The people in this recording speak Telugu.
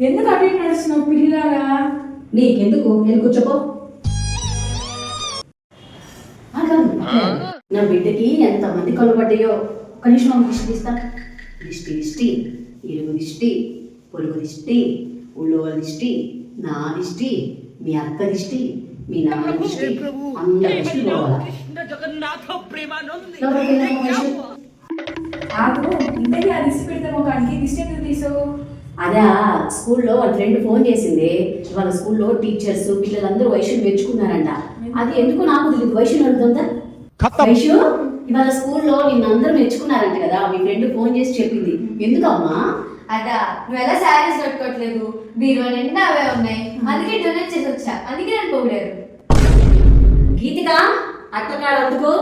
ఎందుకు అటు ఇటు నడుస్తున్నావు పిల్లిలాగా? నీకెందుకు? నేను కూర్చోపో. నా బిడ్డకి ఎంతమంది కళ్ళు పడ్డాయో. ఒక నిమిషం దిష్టి తీస్తా. దిష్టి దిష్టి, ఇరుగు దిష్టి, పొరుగు దిష్టి, ఊళ్ళో వాళ్ళ దిష్టి, నా దిష్టి, మీ అక్క దిష్టి, మీ నాన్న దిష్టి, అందరి దిష్టి పోవాలా? నాకు ఇంతకీ ఆ దిష్టి పెడితే ముఖానికి దిష్టి ఎందుకు తీసావు? అదే స్కూల్లో వాళ్ళ ఫ్రెండ్ ఫోన్ చేసింది. వాళ్ళ స్కూల్లో టీచర్స్ పిల్లలందరూ వైశ్యుని మెచ్చుకున్నారంట. అది ఎందుకు నాకు తెలియదు. వైశ్యుని అడుగుతుందా? వైశ్యు, ఇవాళ స్కూల్లో నిన్ను అందరూ మెచ్చుకున్నారంట కదా, మీ ఫ్రెండ్ ఫోన్ చేసి చెప్పింది. ఎందుకమ్మా? అదా నువ్వు ఎలా శారీస్ కట్టుకోవట్లేదు, బీరువా నిండా అవే ఉన్నాయి, అందుకే డొనేట్ చేసి వచ్చా, అందుకే నేను పొగిడారు. గీతిక అట్టకాడ అందుకో.